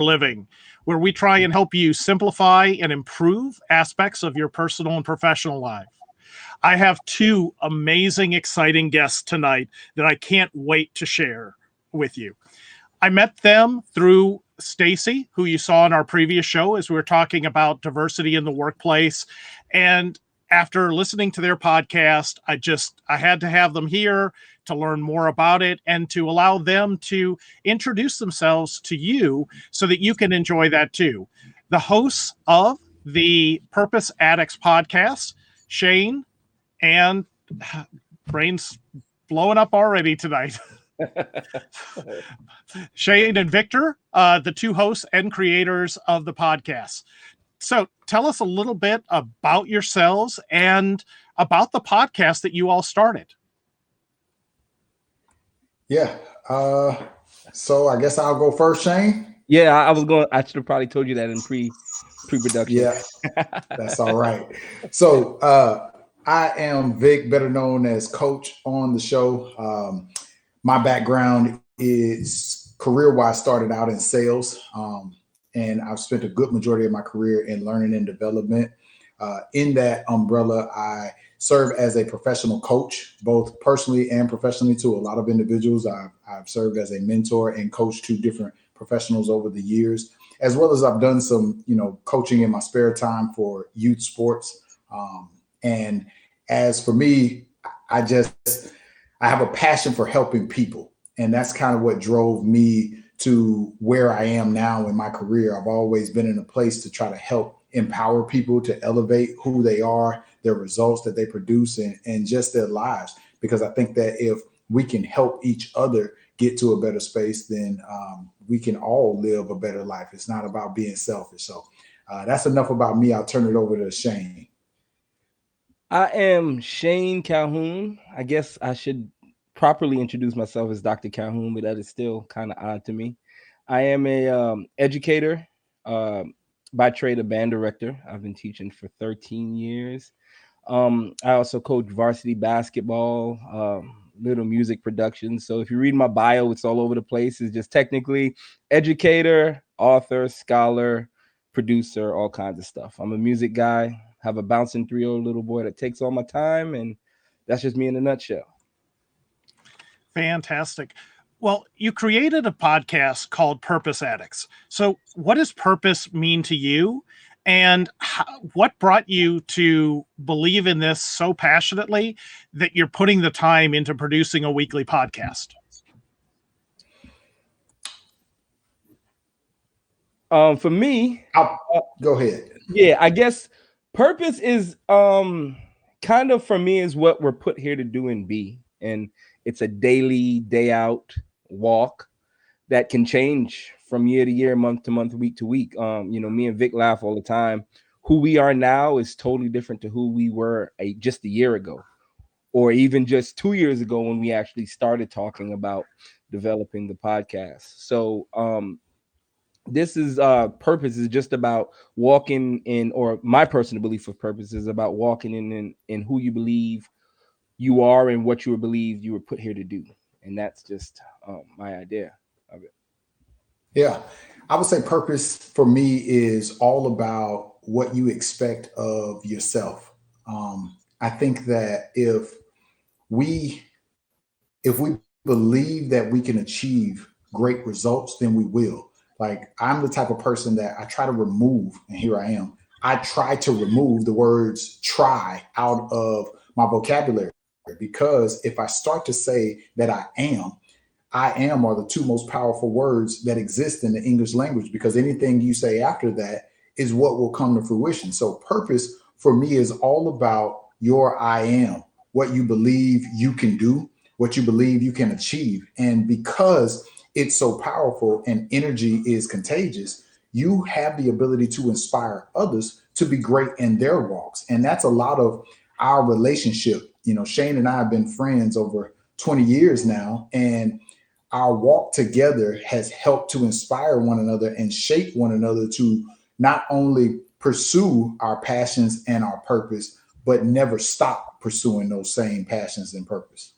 Living, where we try and help you simplify and improve aspects of your personal and professional life. I have two amazing, exciting guests tonight that I can't wait to share with you. I met them through Stacy, who you saw in our previous show as we were talking about diversity in the workplace. And after listening to their podcast, I had to have them here to learn more about it and to allow them to introduce themselves to you so that you can enjoy that too. The hosts of the Purpose Addicts podcast, Shane and brains blowing up already tonight. Shane and Victor, the two hosts and creators of the podcast. So tell us a little bit about yourselves and about the podcast that you all started. Yeah. So I guess I'll go first, Shane. Yeah, I should have probably told you that in pre-production. Yeah, that's all right. So I am Vic, better known as Coach on the show. My background is career-wise started out in sales. And I've spent a good majority of my career in learning and development. In that umbrella, I serve as a professional coach, both personally and professionally, to a lot of individuals. I've served as a mentor and coached to different professionals over the years, as well as I've done some, coaching in my spare time for youth sports. And as for me, I have a passion for helping people. And that's kind of what drove me to where I am now in my career. I've always been in a place to try to help empower people to elevate who they are, their results that they produce, and just their lives. Because I think that if we can help each other get to a better space, then we can all live a better life. It's not about being selfish. So that's enough about me. I'll turn it over to Shane. I am Shane Calhoun. I guess I should properly introduce myself as Dr. Calhoun, but that is still kind of odd to me. I am a educator, by trade a band director. I've been for 13 years. I also coach varsity basketball, little music production. So if you read my bio, it's all over the place. It's just technically educator, author, scholar, producer, all kinds of stuff. I'm a music guy, have a bouncing 3-year-old little boy that takes all my time, and that's just me in a nutshell. Fantastic. Well, you created a podcast called Purpose Addicts. So what does purpose mean to you? And what brought you to believe in this so passionately that you're putting the time into producing a weekly podcast? For me, go ahead. Yeah, I guess purpose is kind of, for me, is what we're put here to do and be. And it's a daily, day out walk that can change from year to year, month to month, week to week. Me and Vic laugh all the time. Who we are now is totally different to who we were just a year ago, or even just 2 years ago when we actually started talking about developing the podcast. So this is purpose is just about walking in, or my personal belief of purpose is about walking in who you believe you are and what you believe you were put here to do. And that's just my idea of it. Yeah, I would say purpose for me is all about what you expect of yourself. I think that if we believe that we can achieve great results, then we will. Like, I'm the type of person that I try to remove, and here I am. I try to remove the words try out of my vocabulary, because if I start to say that I am are the two most powerful words that exist in the English language, because anything you say after that is what will come to fruition. So purpose for me is all about your I am, what you believe you can do, what you believe you can achieve. And because it's so powerful and energy is contagious, you have the ability to inspire others to be great in their walks. And that's a lot of our relationship. Shane and I have been friends over 20 years now, and our walk together has helped to inspire one another and shape one another to not only pursue our passions and our purpose, but never stop pursuing those same passions and purpose.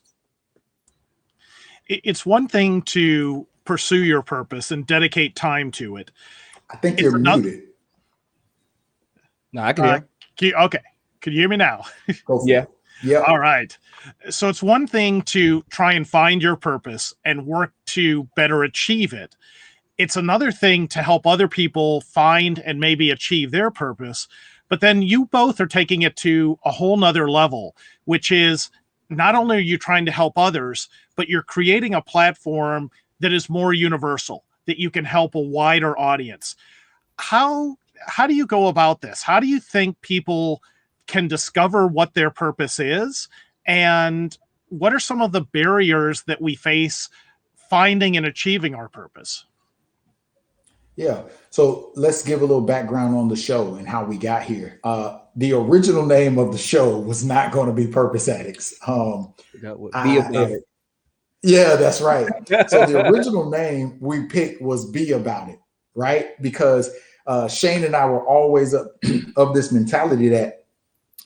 It's one thing to pursue your purpose and dedicate time to it. I think It's you're another- muted. No, I can hear. Okay. Can you hear me now? Go for Yeah. it. Yeah. All right. So it's one thing to try and find your purpose and work to better achieve it. It's another thing to help other people find and maybe achieve their purpose. But then you both are taking it to a whole nother level, which is not only are you trying to help others, but you're creating a platform that is more universal, that you can help a wider audience. How do you go about this? How do you think people can discover what their purpose is? And what are some of the barriers that we face finding and achieving our purpose? Yeah. So let's give a little background on the show and how we got here. The original name of the show was not going to be Purpose Addicts. Forgot what be about it. Yeah, that's right. So the original name we picked was Be About It, right? Because Shane and I were always of this mentality that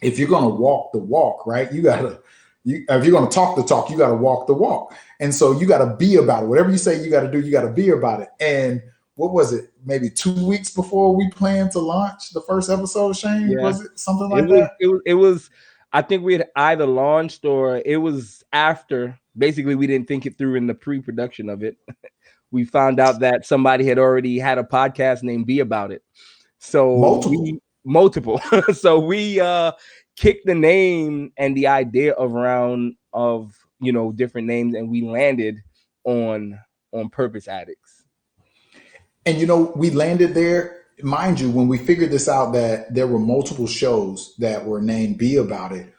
if you're going to walk the walk, right, if you're going to talk the talk, you got to walk the walk. And so you got to be about it. Whatever you say you got to do, you got to be about it. And what was it? Maybe 2 weeks before we planned to launch the first episode, Shane? Yeah. Was it something like that? It was, I think we had either launched or it was after. Basically, we didn't think it through in the pre-production of it. We found out that somebody had already had a podcast named Be About It. So multiple. So we kicked the name and the idea around of different names, and we landed on Purpose Addicts. And we landed there. Mind you, when we figured this out, that there were multiple shows that were named Be About It,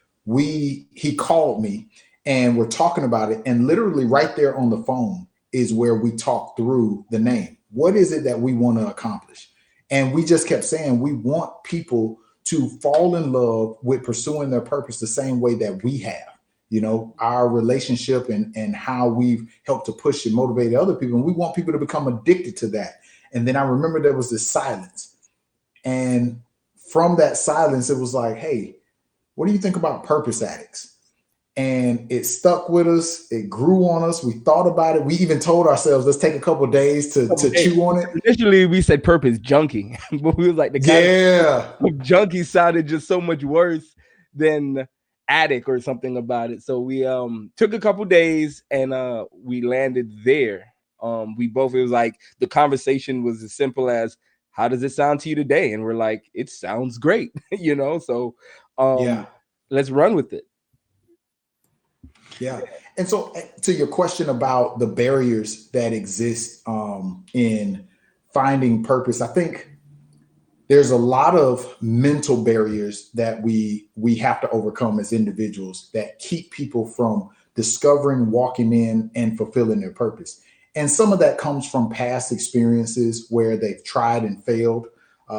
he called me and we're talking about it. And literally right there on the phone is where we talked through the name. What is it that we want to accomplish? And we just kept saying we want people to fall in love with pursuing their purpose the same way that we have. Our relationship and how we've helped to push and motivate other people. And we want people to become addicted to that. And then I remember there was this silence. And from that silence, it was like, hey, what do you think about Purpose Addicts? And it stuck with us. It grew on us. We thought about it. We even told ourselves, let's take a couple of days to chew on it. Initially, we said Purpose Junkie, but we was like, Junkie sounded just so much worse than Addict or something about it. So we took a couple days and we landed there. It was like the conversation was as simple as, how does it sound to you today? And we're like, it sounds great, so let's run with it. Yeah. And so to your question about the barriers that exist in finding purpose, I think there's a lot of mental barriers that we have to overcome as individuals that keep people from discovering, walking in, and fulfilling their purpose. And some of that comes from past experiences where they've tried and failed.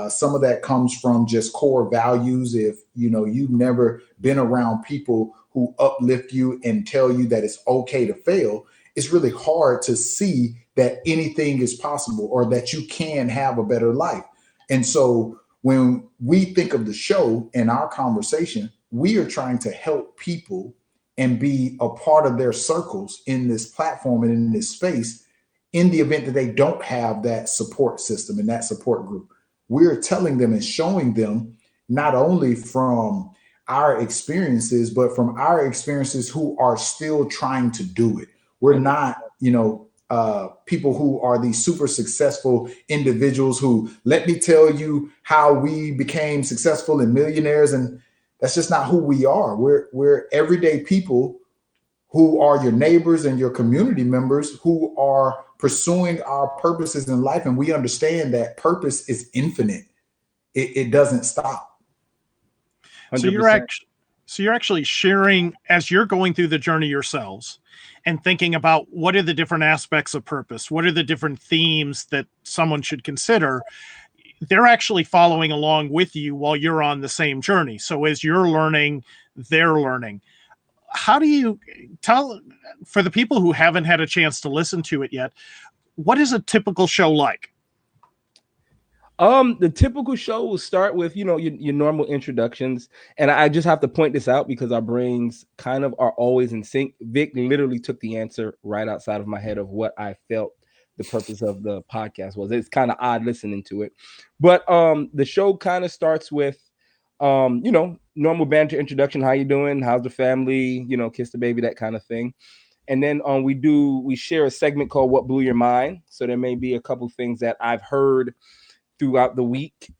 Some of that comes from just core values. If you've never been around people who uplift you and tell you that it's okay to fail, it's really hard to see that anything is possible or that you can have a better life. And so when we think of the show and our conversation, we are trying to help people and be a part of their circles in this platform and in this space in the event that they don't have that support system and that support group. We're telling them and showing them not only from our experiences, but from our experiences who are still trying to do it. We're not, people who are these super successful individuals who, let me tell you how we became successful and millionaires. And that's just not who we are. We're everyday people who are your neighbors and your community members who are pursuing our purposes in life. And we understand that purpose is infinite. It doesn't stop. 100%. So you're actually sharing as you're going through the journey yourselves and thinking about what are the different aspects of purpose? What are the different themes that someone should consider? They're actually following along with you while you're on the same journey. So as you're learning, they're learning. How do you tell, for the people who haven't had a chance to listen to it yet, what is a typical show like? The typical show will start with, your normal introductions. And I just have to point this out because our brains kind of are always in sync. Vic literally took the answer right outside of my head of what I felt the purpose of the podcast was. It's kind of odd listening to it, but the show kind of starts with normal banter introduction. How you doing? How's the family? Kiss the baby, that kind of thing. And then we share a segment called What Blew Your Mind. So there may be a couple things that I've heard throughout the week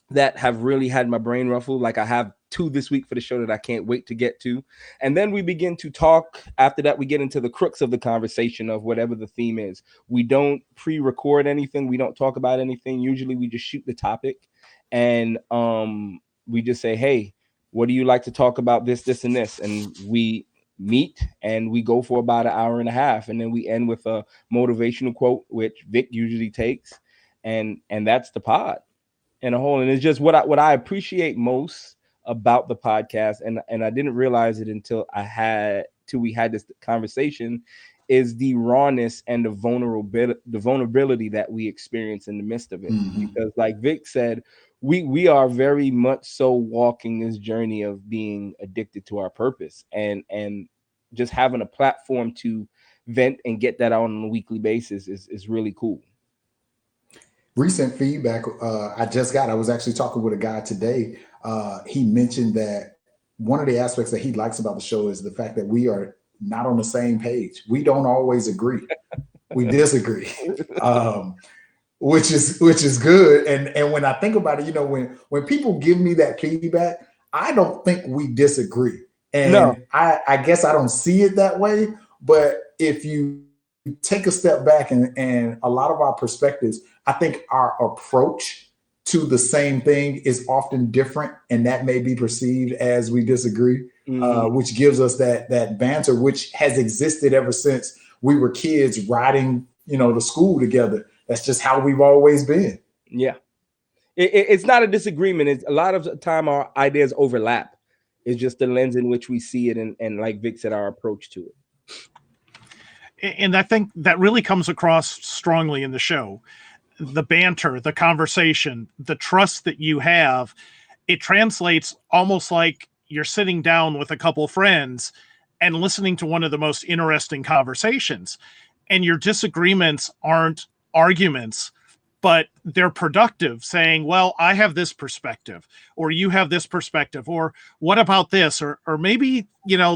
that have really had my brain ruffled. Like I have 2 this week for the show that I can't wait to get to. And then we begin to talk. After that, we get into the crux of the conversation of whatever the theme is. We don't pre-record anything. We don't talk about anything. Usually we just shoot the topic and we just say, hey, what do you like to talk about? This, and this. And we meet and we go for about an hour and a half. And then we end with a motivational quote, which Vic usually takes. And that's the pod in a whole. And it's just what I appreciate most about the podcast, and I didn't realize it until we had this conversation, is the rawness and the vulnerability that we experience in the midst of it. Mm-hmm. Because like Vic said, we are very much so walking this journey of being addicted to our purpose, and just having a platform to vent and get that out on a weekly basis is really cool. Recent feedback I was actually talking with a guy today. He mentioned that one of the aspects that he likes about the show is the fact that we are not on the same page. We don't always agree. We disagree, which is good. And when I think about it, when people give me that feedback, I don't think we disagree. And no. I guess I don't see it that way. But if you take a step back and a lot of our perspectives, I think our approach to the same thing is often different, and that may be perceived as we disagree, which gives us that banter, which has existed ever since we were kids riding, to school together. That's just how we've always been. Yeah. It's not a disagreement. It's a lot of the time our ideas overlap. It's just the lens in which we see it. And like Vic said, our approach to it. And I think that really comes across strongly in the show. The banter, the conversation, the trust that you have, it translates almost like you're sitting down with a couple friends and listening to one of the most interesting conversations. And your disagreements aren't arguments, but they're productive, saying, well, I have this perspective, or you have this perspective, or what about this? Or maybe,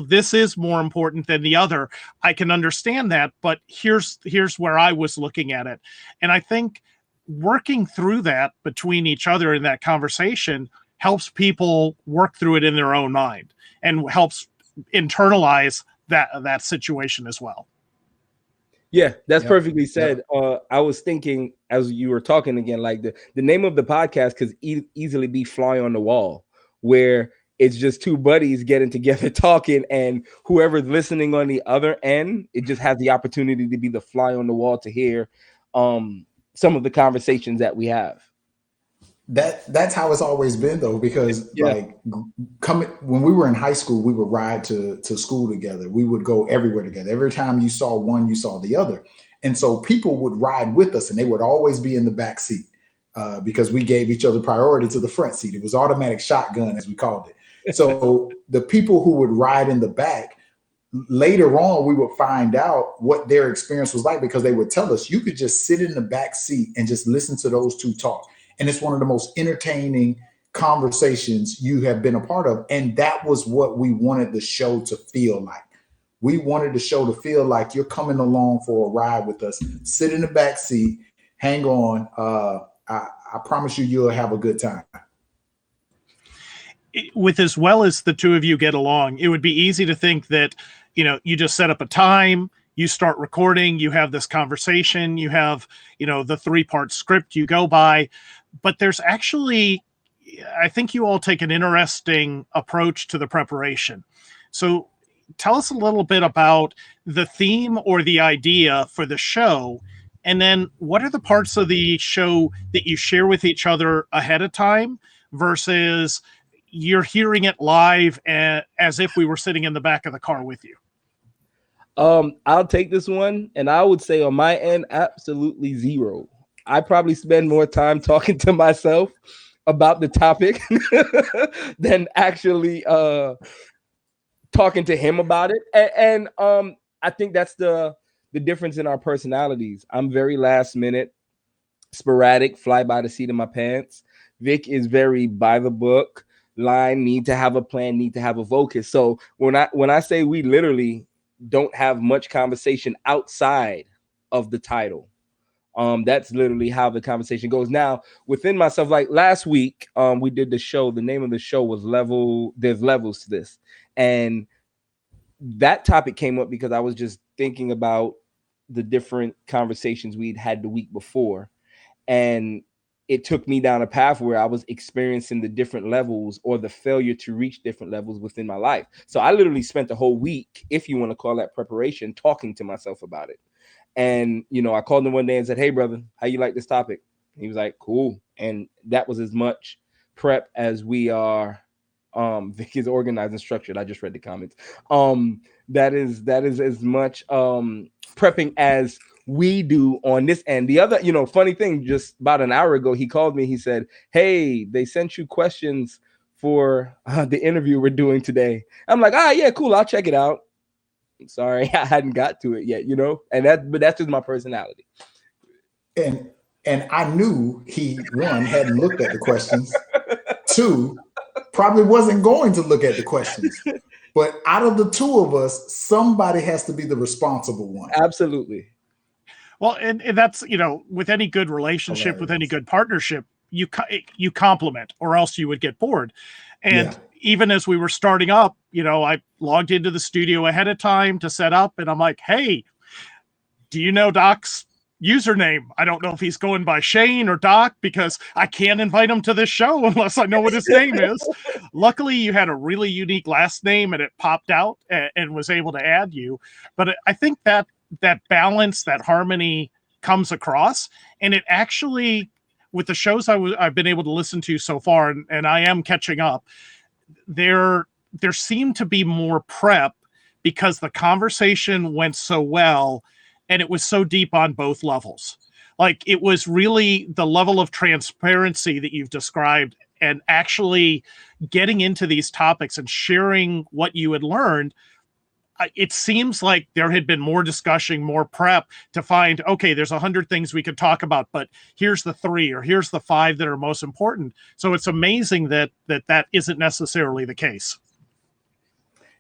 this is more important than the other. I can understand that, but here's where I was looking at it. And I think working through that between each other in that conversation helps people work through it in their own mind and helps internalize that situation as well. Yeah, that's perfectly said. I was thinking as you were talking again, like the name of the podcast could easily be Fly on the Wall, where it's just 2 buddies getting together talking, and whoever's listening on the other end, it just has the opportunity to be the fly on the wall to hear some of the conversations that we have. That's how it's always been, though, because when we were in high school, we would ride to school together. We would go everywhere together. Every time you saw one, you saw the other. And so people would ride with us, and they would always be in the back seat because we gave each other priority to the front seat. It was automatic shotgun, as we called it. So the people who would ride in the back, later on, we would find out what their experience was like, because they would tell us, you could just sit in the back seat and just listen to those 2 talk. And it's one of the most entertaining conversations you have been a part of. And that was what we wanted the show to feel like. We wanted the show to feel like you're coming along for a ride with us. Sit in the back seat, hang on. I promise you'll have a good time. With as well as the 2 of you get along, it would be easy to think that, you just set up a time, you start recording, you have this conversation, you have, the 3-part script you go by. But there's actually, I think you all take an interesting approach to the preparation. So tell us a little bit about the theme or the idea for the show. And then what are the parts of the show that you share with each other ahead of time versus you're hearing it live as if we were sitting in the back of the car with you? I'll take this one. And I would say on my end, absolutely 0. I probably spend more time talking to myself about the topic than actually talking to him about it. And I think that's the the difference in our personalities. I'm very last minute, sporadic, fly by the seat of my pants. Vic is very by the book, line, need to have a plan, need to have a focus. So when I say we literally don't have much conversation outside of the title, that's literally how the conversation goes. Now, within myself, like last week, we did the show. The name of the show was There's Levels to This. And that topic came up because I was just thinking about the different conversations we'd had the week before. And it took me down a path where I was experiencing the different levels or the failure to reach different levels within my life. So I literally spent the whole week, if you want to call that preparation, talking to myself about it. And, you know, I called him one day and said, hey, brother, how you like this topic? He was like, cool. And that was as much prep as we are. Vic is organized and structured. I just read the comments. That is as much prepping as we do on this end. The other, you know, funny thing, just about an hour ago, he called me. He said, hey, they sent you questions for the interview we're doing today. I'm like, yeah, cool. I'll check it out. Sorry, I hadn't got to it yet, you know, but that's just my personality. And I knew he, one, hadn't looked at the questions, two, probably wasn't going to look at the questions. But out of the two of us, somebody has to be the responsible one. Absolutely. Well, and that's, you know, with any good relationship, with any good partnership, you compliment, or else you would get bored. And even as we were starting up, you know, I logged into the studio ahead of time to set up, and I'm like, hey, do you know Doc's username? I don't know if he's going by Shane or Doc, because I can't invite him to this show unless I know what his name is. Luckily, you had a really unique last name and it popped out and was able to add you. But I think that balance, that harmony comes across, and it actually, with the shows I've been able to listen to so far, and I am catching up, there seemed to be more prep because the conversation went so well and it was so deep on both levels. Like, it was really the level of transparency that you've described, and actually getting into these topics and sharing what you had learned. It seems like there had been more discussion, more prep to find, okay, there's 100 things we could talk about, but here's the 3 or here's the 5 that are most important. So it's amazing that isn't necessarily the case.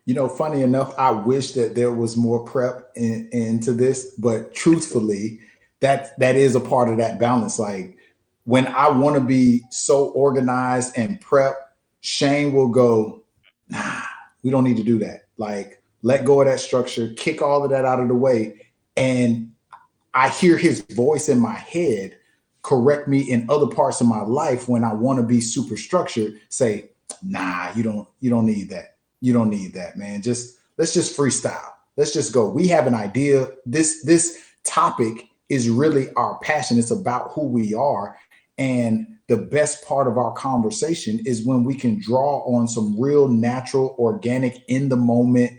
You know, funny enough, I wish that there was more prep into this, but truthfully, that is a part of that balance. Like, when I want to be so organized and prep, Shane will go, nah, we don't need to do that. Like, let go of that structure, kick all of that out of the way. And I hear his voice in my head correct me in other parts of my life when I want to be super structured, say, nah, you don't need that. You don't need that, man. Let's just freestyle. Let's just go. We have an idea. This topic is really our passion. It's about who we are. And the best part of our conversation is when we can draw on some real natural, organic, in the moment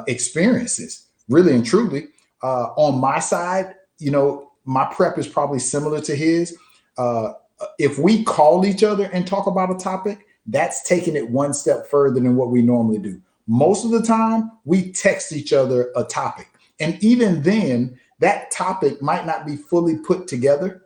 experiences, really and truly. On my side, you know, my prep is probably similar to his. If we call each other and talk about a topic, that's taking it one step further than what we normally do. Most of the time, we text each other a topic. And even then, that topic might not be fully put together.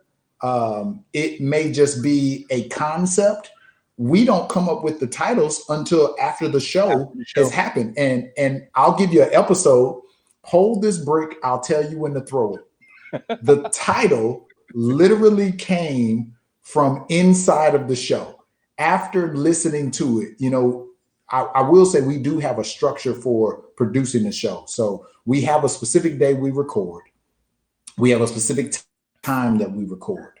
It may just be a concept. We don't come up with the titles until after the show has happened. And I'll give you an episode. Hold this break. I'll tell you when to throw it. The title literally came from inside of the show. After listening to it, you know, I will say we do have a structure for producing the show. So we have a specific day we record. We have a specific time that we record.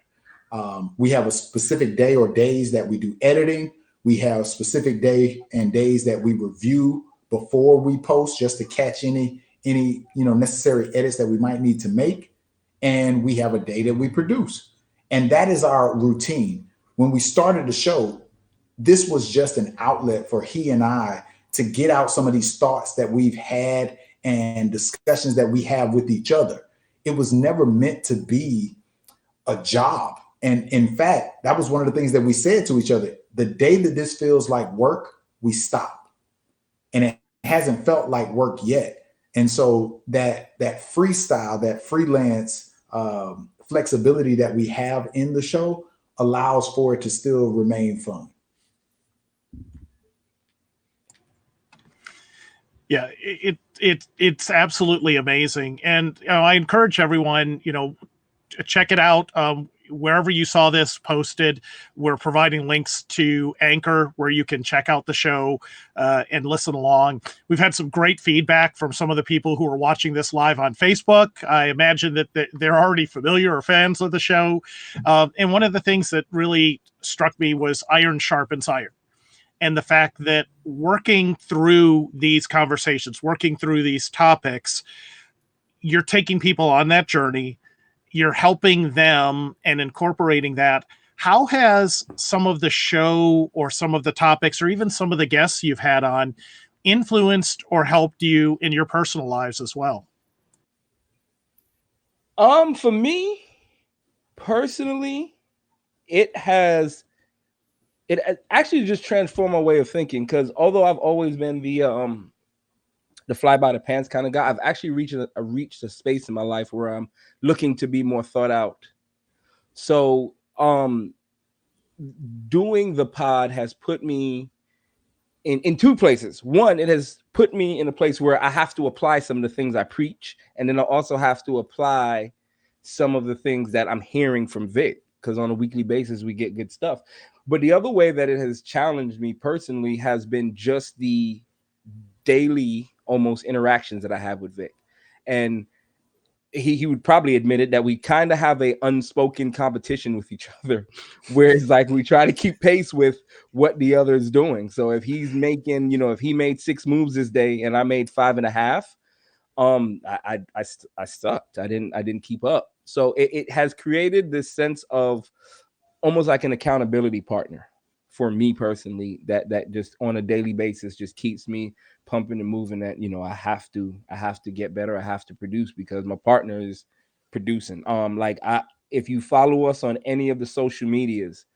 We have a specific day or days that we do editing. We have specific day and days that we review before we post, just to catch any necessary edits that we might need to make. And we have a day that we produce. And that is our routine. When we started the show, this was just an outlet for he and I to get out some of these thoughts that we've had and discussions that we have with each other. It was never meant to be a job. And in fact, that was one of the things that we said to each other. The day that this feels like work, we stop. And it hasn't felt like work yet. And so that freestyle, that freelance flexibility that we have in the show allows for it to still remain fun. Yeah, it's absolutely amazing, and I encourage everyone, check it out. Wherever you saw this posted, we're providing links to Anchor where you can check out the show and listen along. We've had some great feedback from some of the people who are watching this live on Facebook. I imagine that they're already familiar or fans of the show. And one of the things that really struck me was iron sharpens iron. And the fact that working through these conversations, working through these topics, you're taking people on that journey, you're helping them and incorporating that. How has some of the show or some of the topics or even some of the guests you've had on influenced or helped you in your personal lives as well? For me personally, it actually just transformed my way of thinking, because although I've always been the fly by the pants kind of guy, I've actually reached a space in my life where I'm looking to be more thought out. So doing the pod has put me in two places. One, it has put me in a place where I have to apply some of the things I preach, and then I also have to apply some of the things that I'm hearing from Vic, because on a weekly basis we get good stuff. But the other way that it has challenged me personally has been just the daily almost interactions that I have with Vic. And he would probably admit it, that we kind of have a unspoken competition with each other, where it's like we try to keep pace with what the other is doing. So if he's making, if he made 6 moves this day and I made 5.5, I sucked. I didn't keep up. So it has created this sense of almost like an accountability partner for me personally, that just on a daily basis just keeps me pumping and moving, that I have to get better, I have to produce, because my partner is producing. If you follow us on any of the social medias,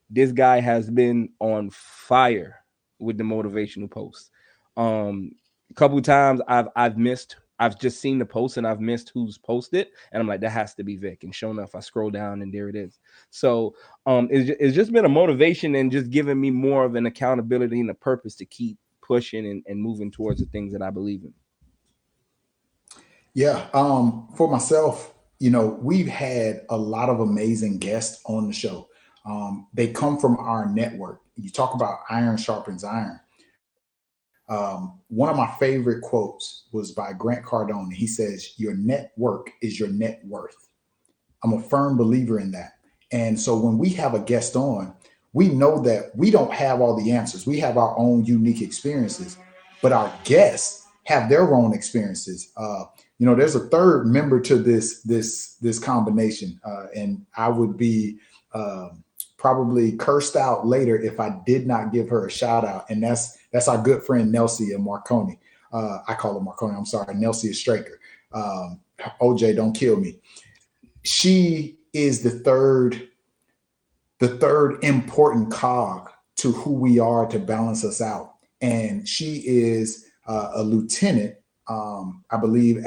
this guy has been on fire with the motivational posts. A couple of times I've just seen the post and I've missed who's posted, and I'm like, that has to be Vic. And sure enough, I scroll down and there it is. So it's just been a motivation and just giving me more of an accountability and a purpose to keep pushing and moving towards the things that I believe in. Yeah. For myself, we've had a lot of amazing guests on the show. They come from our network. You talk about iron sharpens iron. One of my favorite quotes was by Grant Cardone. He says, "Your network is your net worth." I'm a firm believer in that. And so when we have a guest on, we know that we don't have all the answers. We have our own unique experiences, but our guests have their own experiences. There's a third member to this combination, and I would be probably cursed out later if I did not give her a shout out. And that's our good friend Nelsia Marconi. I call her Marconi. I'm sorry, Nelsia Straker. OJ, don't kill me. She is the third important cog to who we are to balance us out. And she is a lieutenant, I believe,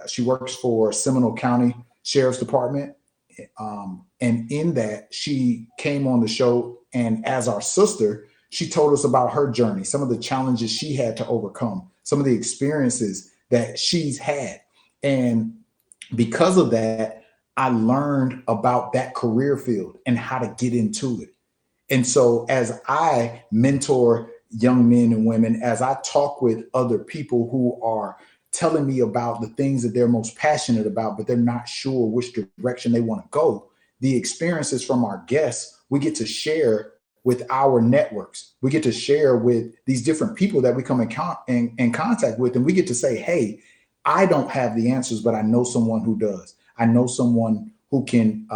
she works for Seminole County Sheriff's Department. And in that, she came on the show, and as our sister, she told us about her journey, some of the challenges she had to overcome, some of the experiences that she's had. And because of that, I learned about that career field and how to get into it. And so as I mentor young men and women, as I talk with other people who are telling me about the things that they're most passionate about, but they're not sure which direction they want to go, the experiences from our guests, we get to share with our networks. We get to share with these different people that we come in contact with, and we get to say, hey, I don't have the answers, but I know someone who does. I know someone who can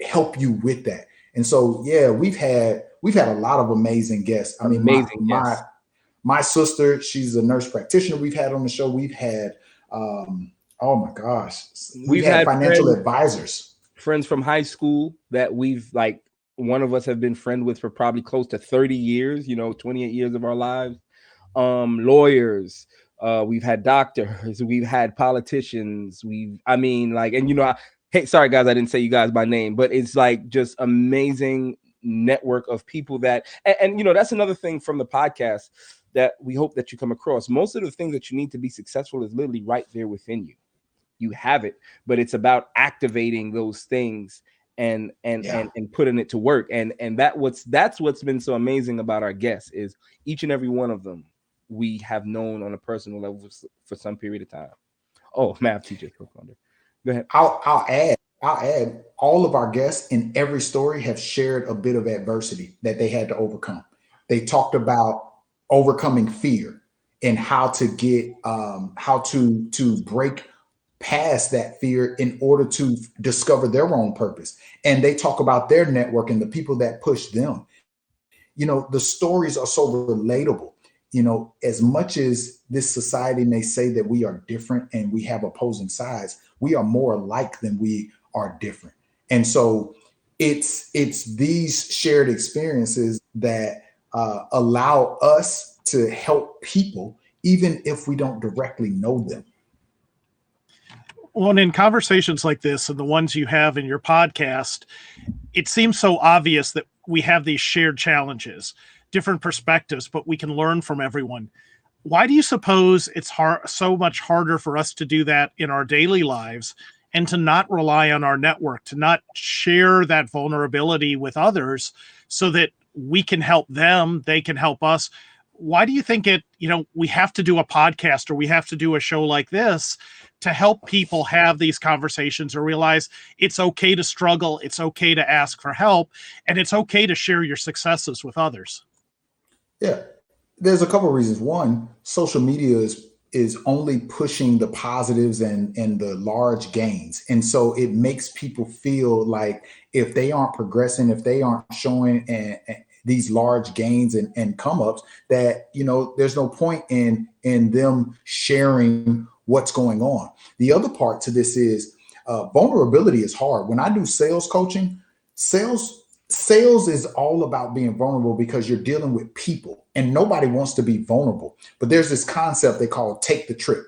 help you with that. And so, yeah, we've had a lot of amazing guests. I mean, my sister, she's a nurse practitioner we've had on the show. We've had, oh my gosh, we've had financial advisors. Friends from high school that one of us have been friends with for probably close to 30 years, 28 years of our lives. Lawyers, We've had doctors, we've had politicians, hey, sorry guys, I didn't say you guys by name, but it's like just amazing network of people that, and that's another thing from the podcast that we hope that you come across. Most of the things that you need to be successful is literally right there within you. You have it, but it's about activating those things and putting it to work. And that's what's been so amazing about our guests is each and every one of them we have known on a personal level for some period of time. Oh, math teacher, co-founder. Go ahead. I'll add all of our guests in every story have shared a bit of adversity that they had to overcome. They talked about overcoming fear and how to get how to break past that fear in order to discover their own purpose. And they talk about their network and the people that push them. The stories are so relatable. As much as this society may say that we are different and we have opposing sides, we are more alike than we are different. And so it's these shared experiences that allow us to help people, even if we don't directly know them. Well, and in conversations like this and the ones you have in your podcast, it seems so obvious that we have these shared challenges, different perspectives, but we can learn from everyone. Why do you suppose it's so much harder for us to do that in our daily lives and to not rely on our network, to not share that vulnerability with others so that we can help them, they can help us? Why do you think we have to do a podcast or we have to do a show like this to help people have these conversations or realize it's okay to struggle, it's okay to ask for help, and it's okay to share your successes with others? Yeah, there's a couple of reasons. One, social media is only pushing the positives and the large gains. And so it makes people feel like if they aren't progressing, if they aren't showing these large gains and come ups, that, there's no point in them sharing what's going on. The other part to this is vulnerability is hard. When I do sales coaching, sales is all about being vulnerable because you're dealing with people and nobody wants to be vulnerable. But there's this concept they call take the trip.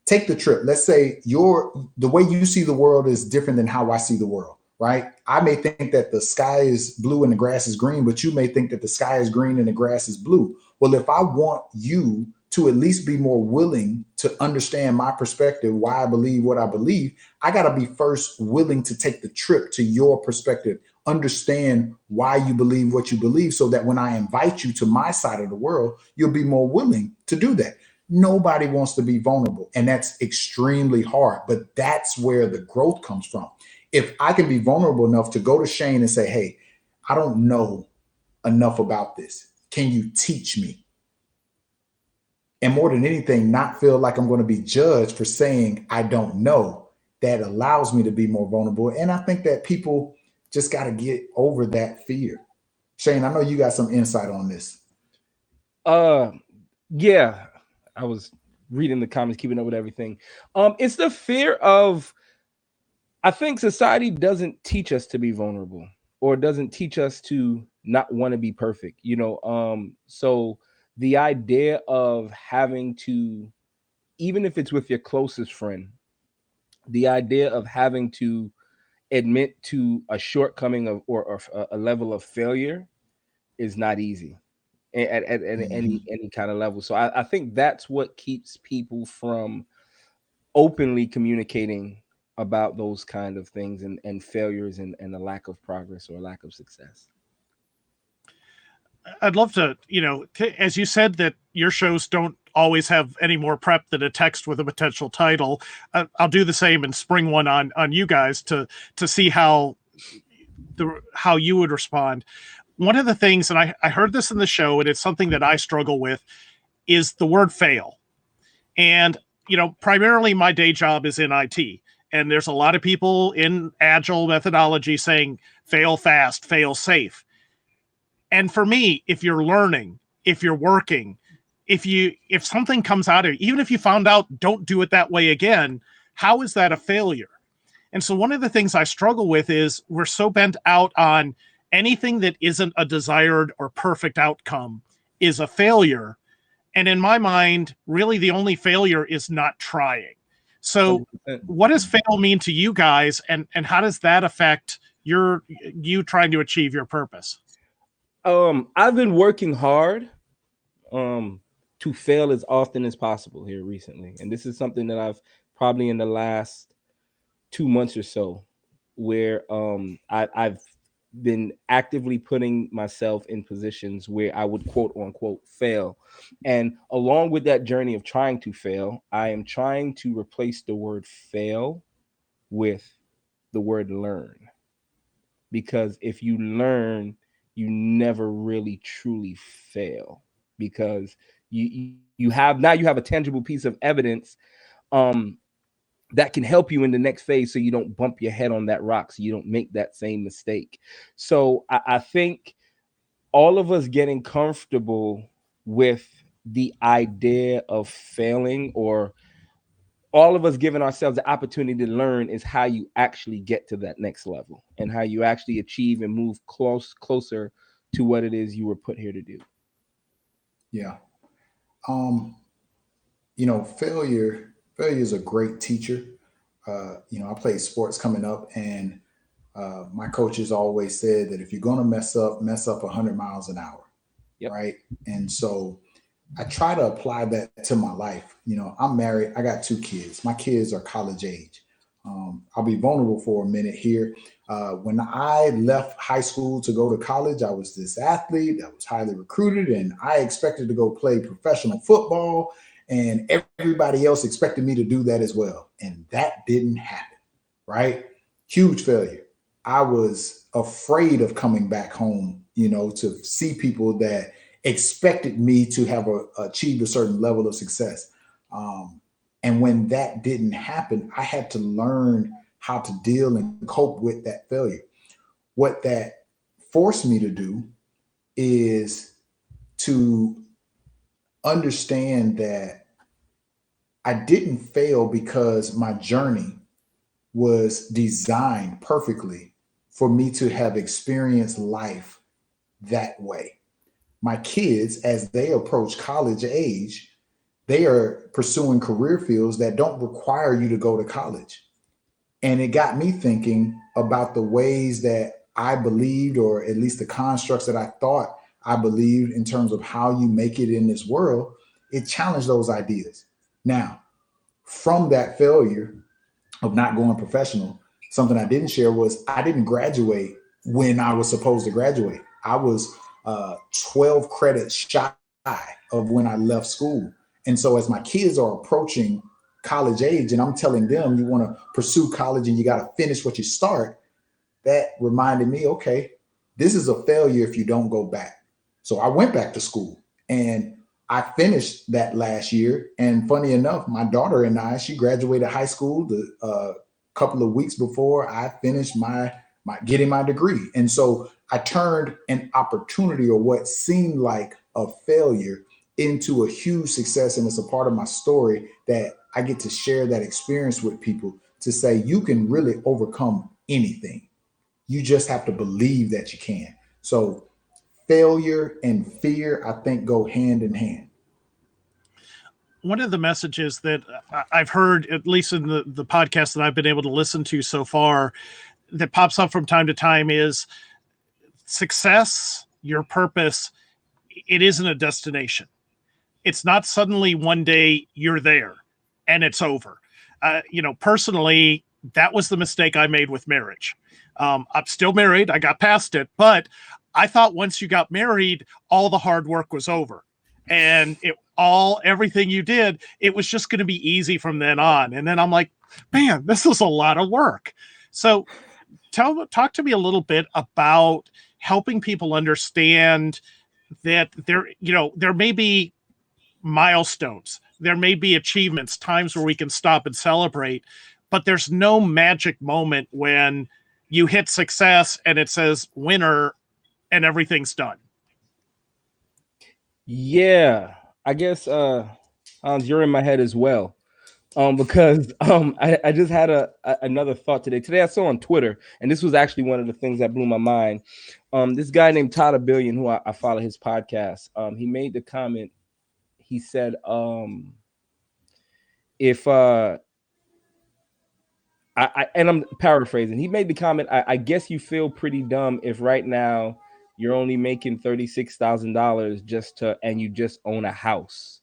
Take the trip. Let's say the way you see the world is different than how I see the world, right? I may think that the sky is blue and the grass is green, but you may think that the sky is green and the grass is blue. Well, if I want you to at least be more willing to understand my perspective, why I believe what I believe, I got to be first willing to take the trip to your perspective, understand why you believe what you believe, so that when I invite you to my side of the world, you'll be more willing to do that. Nobody wants to be vulnerable, and that's extremely hard, but that's where the growth comes from. If I can be vulnerable enough to go to Shane and say, hey, I don't know enough about this. Can you teach me? And more than anything, not feel like I'm going to be judged for saying I don't know. That allows me to be more vulnerable. And I think that people just got to get over that fear. Shane, I know you got some insight on this. Yeah, I was reading the comments, keeping up with everything. It's the fear of, I think society doesn't teach us to be vulnerable or doesn't teach us to not want to be perfect, so the idea of having to, even if it's with your closest friend, the idea of having to admit to a shortcoming of or a level of failure is not easy at any kind of level. So I think that's what keeps people from openly communicating about those kind of things and failures and the lack of progress or lack of success. I'd love to, as you said that your shows don't always have any more prep than a text with a potential title. I'll do the same and spring one on you guys to see how you would respond. One of the things, and I heard this in the show, and it's something that I struggle with, is the word fail. And, primarily my day job is in IT. And there's a lot of people in agile methodology saying fail fast, fail safe. And for me, if you're learning, if you're working, if something comes out of it, even if you found out, don't do it that way again, how is that a failure? And so one of the things I struggle with is we're so bent out on anything that isn't a desired or perfect outcome is a failure. And in my mind, really the only failure is not trying. So 100%. what does fail mean to you guys, and how does that affect you trying to achieve your purpose? I've been working hard to fail as often as possible here recently. And this is something that I've probably in the last 2 months or so, where I've been actively putting myself in positions where I would quote unquote fail. And along with that journey of trying to fail, I am trying to replace the word fail with the word learn. Because if you learn, you never really truly fail, because you have a tangible piece of evidence that can help you in the next phase, so you don't bump your head on that rock, so you don't make that same mistake. So I think all of us getting comfortable with the idea of failing, or all of us giving ourselves the opportunity to learn, is how you actually get to that next level, and how you actually achieve and move closer to what it is you were put here to do. Yeah. Failure is a great teacher. I played sports coming up, and my coaches always said that if you're going to mess up 100 miles an hour. Yep. Right. And so I try to apply that to my life. I'm married. I got 2 kids. My kids are college age. I'll be vulnerable for a minute here. When I left high school to go to college, I was this athlete that was highly recruited, and I expected to go play professional football, and everybody else expected me to do that as well. And that didn't happen, right? Huge failure. I was afraid of coming back home, to see people that expected me to have achieved a certain level of success. And when that didn't happen, I had to learn how to deal and cope with that failure. What that forced me to do is to understand that I didn't fail because my journey was designed perfectly for me to have experienced life that way. My kids, as they approach college age, they are pursuing career fields that don't require you to go to college. And it got me thinking about the ways that I believed, or at least the constructs that I thought I believed, in terms of how you make it in this world. It challenged those ideas. Now, from that failure of not going professional, something I didn't share was I didn't graduate when I was supposed to graduate. I was 12 credits shy of when I left school. And so as my kids are approaching college age, and I'm telling them, you want to pursue college and you got to finish what you start, that reminded me, okay, this is a failure if you don't go back. So I went back to school, and I finished that last year. And funny enough, my daughter and I, she graduated high school the couple of weeks before I finished my getting my degree. And so I turned an opportunity, or what seemed like a failure, into a huge success. And it's a part of my story that I get to share that experience with people, to say you can really overcome anything. You just have to believe that you can. So failure and fear, I think, go hand in hand. One of the messages that I've heard, at least in the podcast that I've been able to listen to so far, that pops up from time to time is success, your purpose, it isn't a destination. It's not suddenly one day you're there and it's over. Personally, that was the mistake I made with marriage. I'm still married. I got past it, but I thought once you got married, all the hard work was over, and everything you did, it was just going to be easy from then on. And then I'm like, man, this is a lot of work. So talk to me a little bit about helping people understand that there may be milestones, there may be achievements, times where we can stop and celebrate, but there's no magic moment when you hit success and it says winner and everything's done. Yeah, I guess Hans, you're in my head as well. Because I just had another thought today. Today I saw on Twitter, and this was actually one of the things that blew my mind. This guy named Tyler Billion, who I follow his podcast, he made the comment. He said, if and I'm paraphrasing, he made the comment, I guess you feel pretty dumb if right now you're only making $36,000 and you just own a house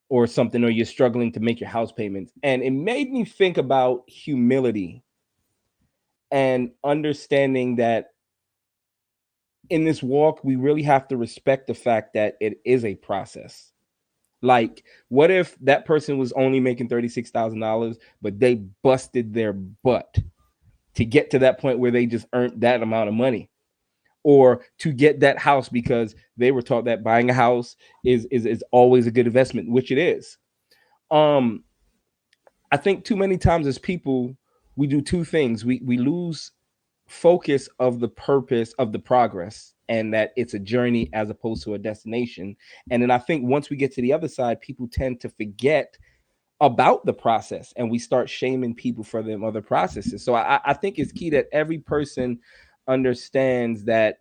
or something, or you're struggling to make your house payments. And it made me think about humility and understanding that in this walk, we really have to respect the fact that it is a process. Like, what if that person was only making $36,000, but they busted their butt to get to that point where they just earned that amount of money, or to get that house because they were taught that buying a house is always a good investment, which it is. I think too many times as people, we do two things. We lose focus of the purpose of the progress, and that it's a journey as opposed to a destination. And then I think once we get to the other side, people tend to forget about the process, and we start shaming people for them other processes. So I think it's key that every person understands that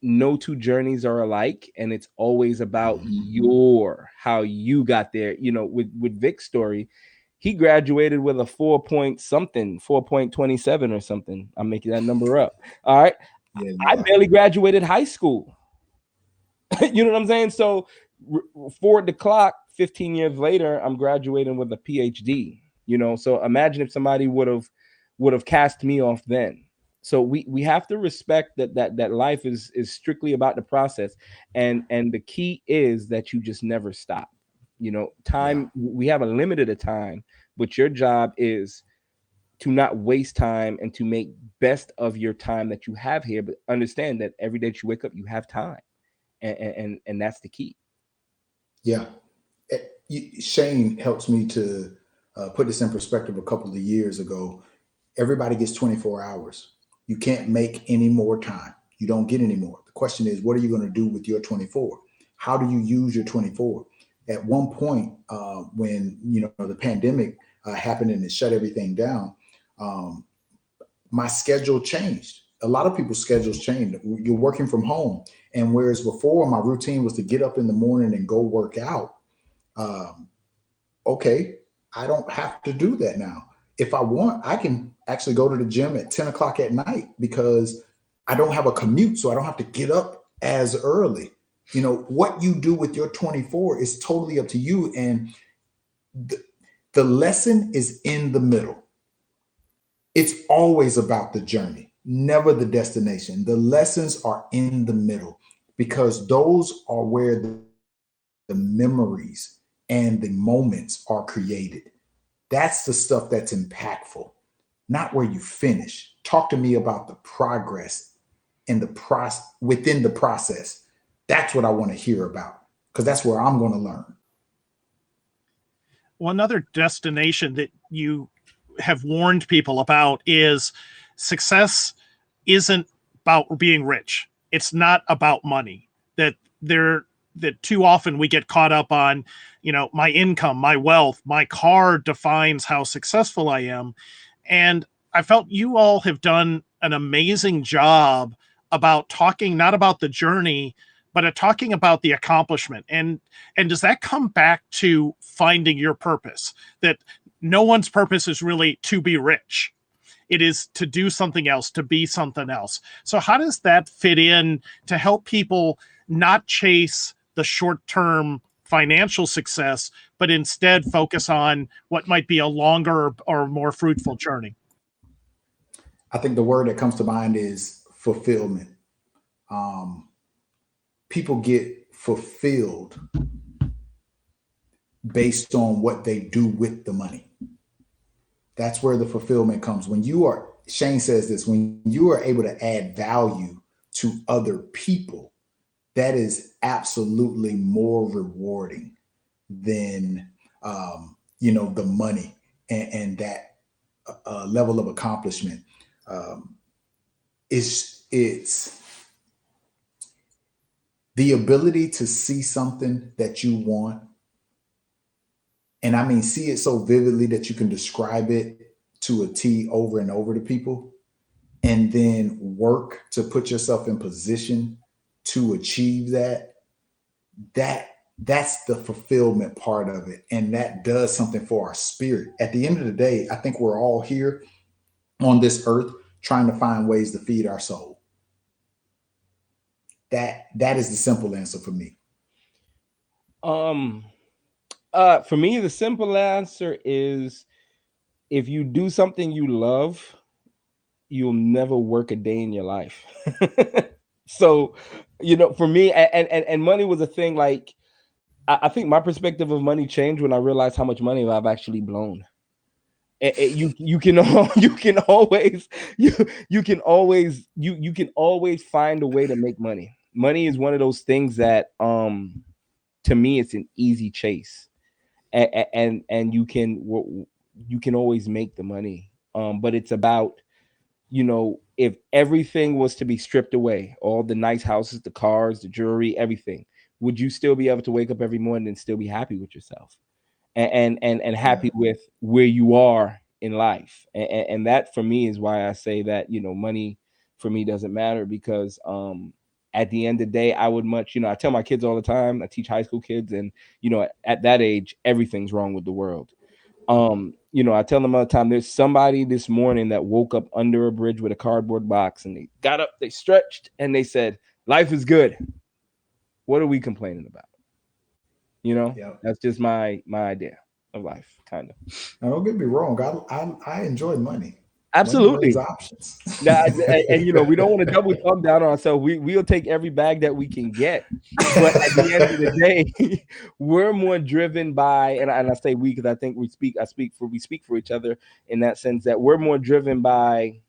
no two journeys are alike, and it's always about how you got there. You know, with Vic's story, he graduated with a 4.27 or something. I'm making that number up. All right. Yeah. I barely graduated high school. You know what I'm saying? So forward the clock, 15 years later, I'm graduating with a PhD, you know? So imagine if somebody would have cast me off then. So we have to respect that life is strictly about the process. And the key is that you just never stop. You know, time, we have a limited time, but your job is to not waste time and to make best of your time that you have here. But understand that every day that you wake up, you have time. And that's the key. Yeah. Shane helps me to put this in perspective. A couple of years ago, everybody gets 24 hours. You can't make any more time. You don't get any more. The question is, what are you going to do with your 24? How do you use your 24? At one point, when the pandemic happened and it shut everything down, my schedule changed. A lot of people's schedules changed. You're working from home, and whereas before my routine was to get up in the morning and go work out, okay, I don't have to do that now. If I want, I can actually go to the gym at 10 o'clock at night because I don't have a commute, so I don't have to get up as early. You know, what you do with your 24 is totally up to you. And the lesson is in the middle. It's always about the journey, never the destination. The lessons are in the middle because those are where the memories and the moments are created. That's the stuff that's impactful, not where you finish. Talk to me about the progress and the process within the process. That's what I want to hear about because that's where I'm going to learn. Well, another destination that you have warned people about is success isn't about being rich. It's not about money. That too often we get caught up on, my income, my wealth, my car defines how successful I am. And I felt you all have done an amazing job about talking, not about the journey, but talking about the accomplishment. And does that come back to finding your purpose? That no one's purpose is really to be rich. It is to do something else, to be something else. So how does that fit in to help people not chase the short-term financial success, but instead focus on what might be a longer or more fruitful journey? I think the word that comes to mind is fulfillment. People get fulfilled based on what they do with the money. That's where the fulfillment comes. Shane says this, when you are able to add value to other people, that is absolutely more rewarding than, the money and that level of accomplishment. It's the ability to see something that you want. And I mean, see it so vividly that you can describe it to a T over and over to people, and then work to put yourself in position to achieve that. That That's the fulfillment part of it. And that does something for our spirit. At the end of the day, I think we're all here on this earth trying to find ways to feed our soul. That is the simple answer for me. For me, the simple answer is if you do something you love, you'll never work a day in your life. So, for me, and money was a thing. Like, I think my perspective of money changed when I realized how much money I've actually blown. You can always find a way to make money. Money is one of those things that to me it's an easy chase, and you can always make the money. But it's about, if everything was to be stripped away, all the nice houses, the cars, the jewelry, everything, would you still be able to wake up every morning and still be happy with yourself and happy with where you are in life? And that for me is why I say that, money for me doesn't matter, because at the end of the day, I would much, I tell my kids all the time, I teach high school kids, and at that age, everything's wrong with the world. I tell them all the time, there's somebody this morning that woke up under a bridge with a cardboard box, and they got up, they stretched, and they said, life is good. What are we complaining about? That's just my idea of life, kind of. Now, don't get me wrong. I enjoy money. Absolutely. Money options. And we don't want to double thumb down on ourselves. We'll take every bag that we can get. But at the end of the day, we're more driven by, and I say we because I think we speak for each other in that sense, that we're more driven by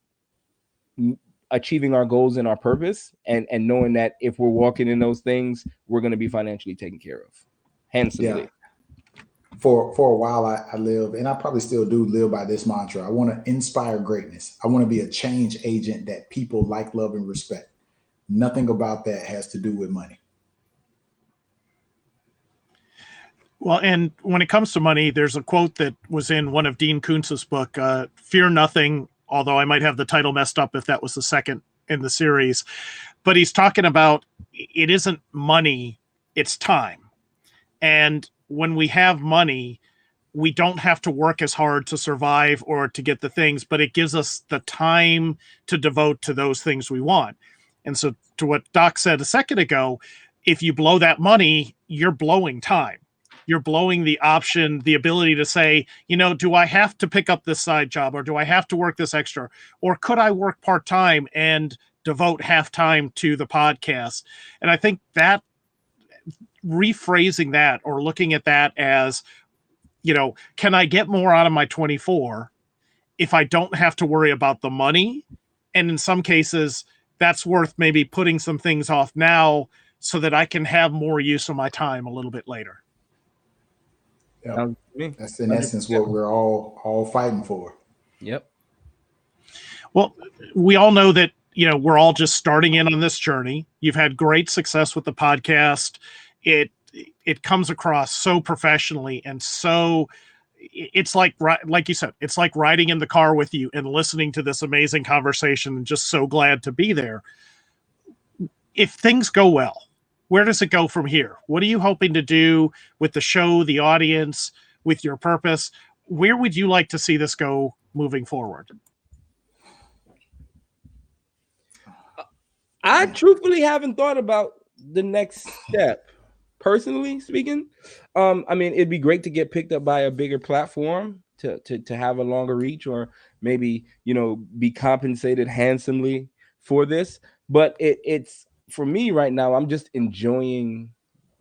achieving our goals and our purpose, and knowing that if we're walking in those things, we're going to be financially taken care of. Handsomely. Yeah. For a while, I live, and I probably still do live by this mantra. I want to inspire greatness. I want to be a change agent that people like, love, and respect. Nothing about that has to do with money. Well, and when it comes to money, there's a quote that was in one of Dean Koontz's book, Fear Nothing, although I might have the title messed up if that was the second in the series. But he's talking about it isn't money, it's time. And when we have money, we don't have to work as hard to survive or to get the things, but it gives us the time to devote to those things we want. And so to what Doc said a second ago, if you blow that money, you're blowing time. You're blowing the option, the ability to say, do I have to pick up this side job, or do I have to work this extra, or could I work part-time and devote half time to the podcast? And I think that rephrasing that, or looking at that as, can I get more out of my 24 if I don't have to worry about the money? And in some cases, that's worth maybe putting some things off now so that I can have more use of my time a little bit later. Yep. That's in essence what we're all fighting for. Yep. Well, we all know that, we're all just starting in on this journey. You've had great success with the podcast. It comes across so professionally, and so it's like you said, it's like riding in the car with you and listening to this amazing conversation, and just so glad to be there. If things go well, where does it go from here? What are you hoping to do with the show, the audience, with your purpose? Where would you like to see this go moving forward? I truthfully haven't thought about the next step. Personally speaking, it'd be great to get picked up by a bigger platform to have a longer reach, or maybe, be compensated handsomely for this. But it's for me right now, I'm just enjoying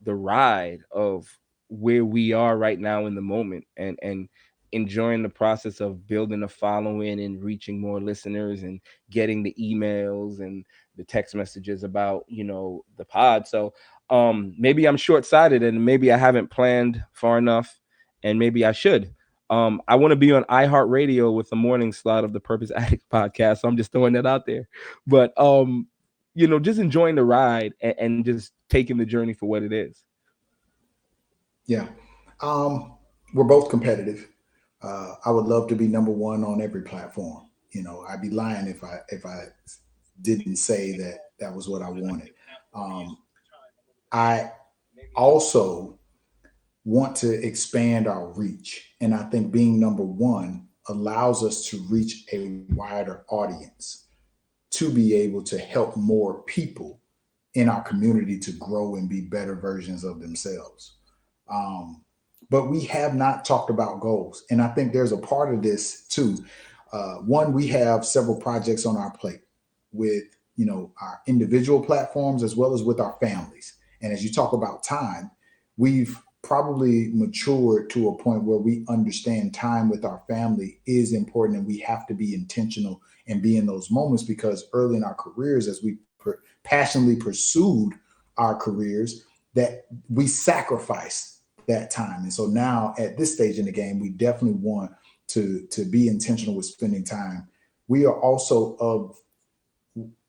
the ride of where we are right now in the moment, and enjoying the process of building a following and reaching more listeners and getting the emails and the text messages about, the pod. So maybe I'm short-sighted, and maybe I haven't planned far enough, and maybe I should. I want to be on iHeartRadio with the morning slot of the Purpose Addict podcast. So I'm just throwing that out there. But just enjoying the ride and just taking the journey for what it is. Yeah. We're both competitive. I would love to be number one on every platform. I'd be lying if I didn't say that was what I wanted. also want to expand our reach. And I think being number one allows us to reach a wider audience to be able to help more people in our community to grow and be better versions of themselves. Um, but we have not talked about goals. And I think there's a part of this too. One, we have several projects on our plate with, our individual platforms as well as with our families. And as you talk about time, we've probably matured to a point where we understand time with our family is important, and we have to be intentional and be in those moments, because early in our careers, as we passionately pursued our careers, that we sacrificed that time. And so now at this stage in the game, we definitely want to be intentional with spending time. We are also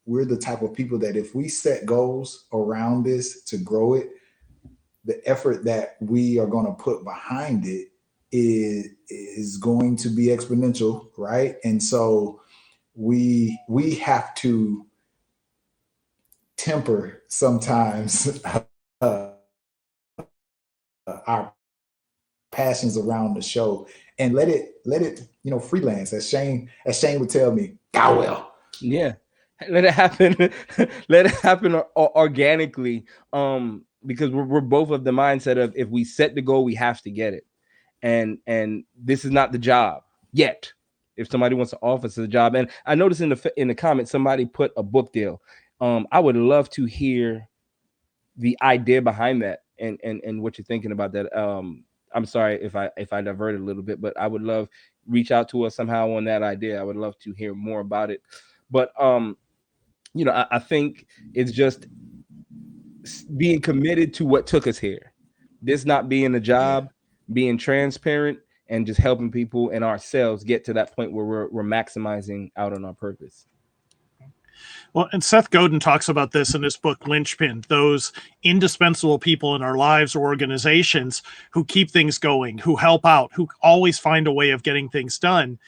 we're the type of people that if we set goals around this to grow it, the effort that we are going to put behind it is going to be exponential, right? And so we have to temper sometimes our passions around the show and let it freelance, as Shane would tell me. God will. Yeah, let it happen. Let it happen organically. Because we're both of the mindset of, if we set the goal, we have to get it. And this is not the job yet. If somebody wants to offer us the job, and I noticed in the comments somebody put a book deal. I would love to hear the idea behind that and what you're thinking about that. I'm sorry if I diverted a little bit, but I would love, reach out to us somehow on that idea. I would love to hear more about it. But I think it's just being committed to what took us here. This not being a job, being transparent, and just helping people and ourselves get to that point where we're maximizing out on our purpose. Well, and Seth Godin talks about this in his book, Linchpin, those indispensable people in our lives or organizations who keep things going, who help out, who always find a way of getting things done.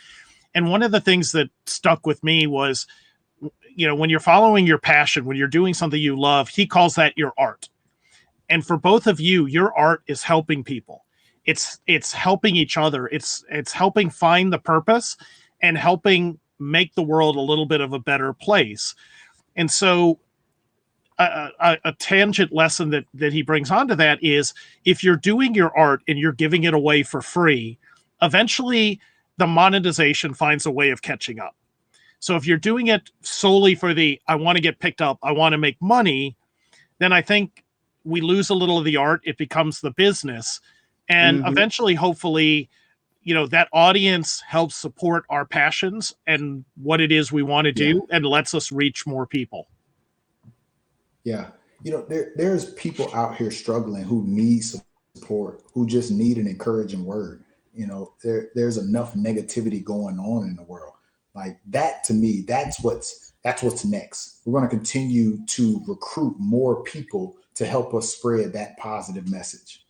And one of the things that stuck with me was, when you're following your passion, when you're doing something you love, he calls that your art. And for both of you, your art is helping people. It's helping each other. It's helping find the purpose and helping make the world a little bit of a better place. And so a tangent lesson that he brings onto that is, if you're doing your art and you're giving it away for free, eventually the monetization finds a way of catching up. So if you're doing it solely for I want to get picked up, I want to make money, then I think we lose a little of the art. It becomes the business. And eventually, hopefully, that audience helps support our passions and what it is we want to do, and lets us reach more people. Yeah. There's people out here struggling who need support, who just need an encouraging word. There's enough negativity going on in the world. Like that, to me, that's what's next. We're going to continue to recruit more people to help us spread that positive message.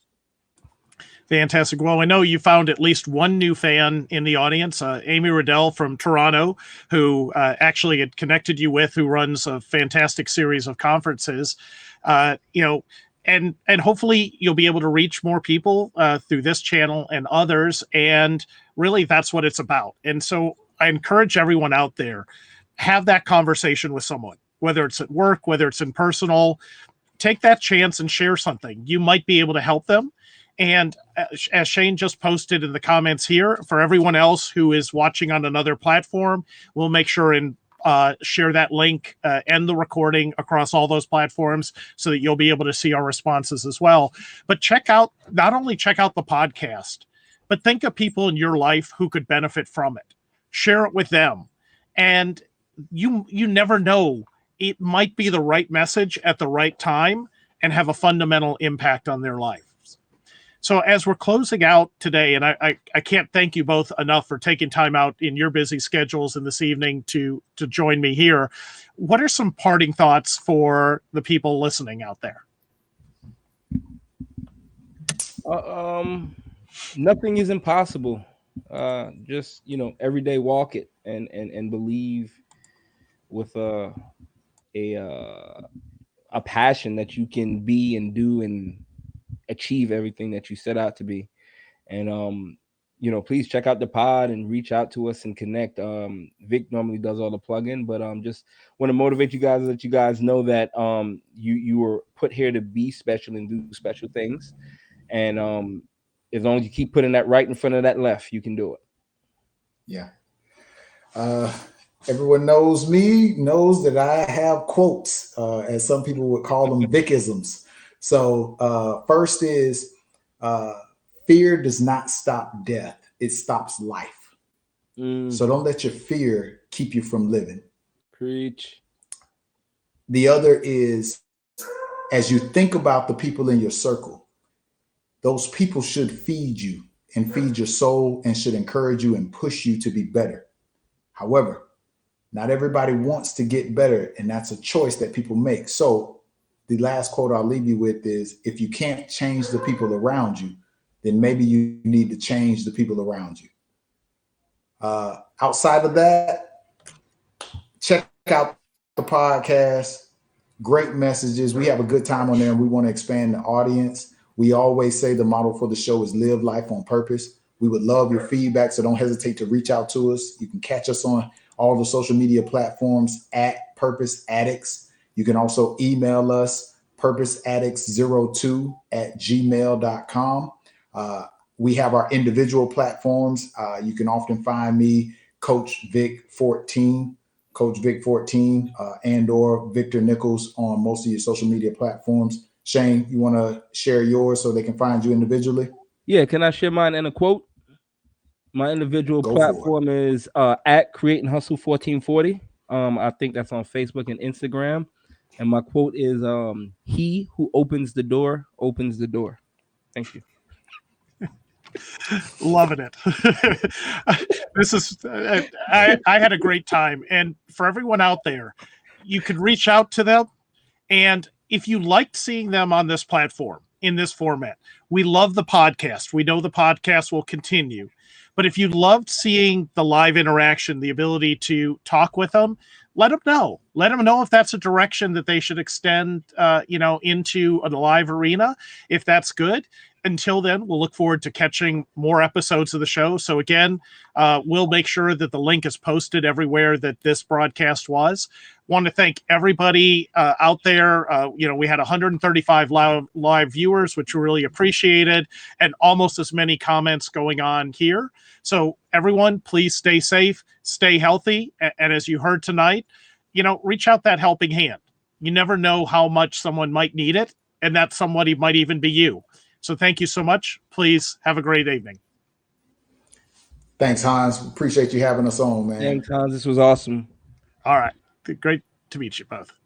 Fantastic. Well, I know you found at least one new fan in the audience, Amy Riddell from Toronto, who actually had connected you with, who runs a fantastic series of conferences. And hopefully you'll be able to reach more people through this channel and others. And really, that's what it's about. And so I encourage everyone out there, have that conversation with someone, whether it's at work, whether it's in personal. Take that chance and share something. You might be able to help them. And as Shane just posted in the comments here, for everyone else who is watching on another platform, we'll make sure and share that link and the recording across all those platforms so that you'll be able to see our responses as well. But not only check out the podcast, but think of people in your life who could benefit from it. Share it with them. And you never know, it might be the right message at the right time and have a fundamental impact on their life. So as we're closing out today, and I can't thank you both enough for taking time out in your busy schedules in this evening to join me here, what are some parting thoughts for the people listening out there? Nothing is impossible. Just, every day walk it and believe with a passion that you can be and do and achieve everything that you set out to be. And please check out the pod and reach out to us and connect. Vic normally does all the plug-in, but just want to motivate you guys, let you guys know that you were put here to be special and do special things. And as long as you keep putting that right in front of that left, you can do it. Yeah. Everyone knows that I have quotes, as some people would call them, Vicisms. So first is, fear does not stop death. It stops life. So don't let your fear keep you from living. Preach. The other is, as you think about the people in your circle, those people should feed you and feed your soul and should encourage you and push you to be better. However, not everybody wants to get better, and that's a choice that people make. So the last quote I'll leave you with is, if you can't change the people around you, then maybe you need to change the people around you. Outside of that, check out the podcast. Great messages. We have a good time on there, and we want to expand the audience. We always say the model for the show is live life on purpose. We would love your feedback, so don't hesitate to reach out to us. You can catch us on all the social media platforms at Purpose Addicts. You can also email us, purposeaddicts02@gmail.com. We have our individual platforms. You can often find me, Coach Vic 14, and or Victor Nichols on most of your social media platforms. Shane, you want to share yours so they can find you individually? Yeah, can I share mine in a quote? My individual platform is at Create and Hustle 1440. I think that's on Facebook and Instagram. And my quote is, he who opens the door, opens the door. Thank you. Loving it. This is, I had a great time. And for everyone out there, you could reach out to them. And if you liked seeing them on this platform, in this format, we love the podcast. We know the podcast will continue. But if you loved seeing the live interaction, the ability to talk with them, let them know. Let them know if that's a direction that they should extend, into a live arena, if that's good. Until then, we'll look forward to catching more episodes of the show. So again, we'll make sure that the link is posted everywhere that this broadcast was. Want to thank everybody out there. We had 135 live viewers, which we really appreciated, and almost as many comments going on here. So everyone, please stay safe, stay healthy. And as you heard tonight, reach out that helping hand. You never know how much someone might need it, and that somebody might even be you. So thank you so much. Please have a great evening. Thanks, Hans. Appreciate you having us on, man. Thanks, Hans. This was awesome. All right. Great to meet you both.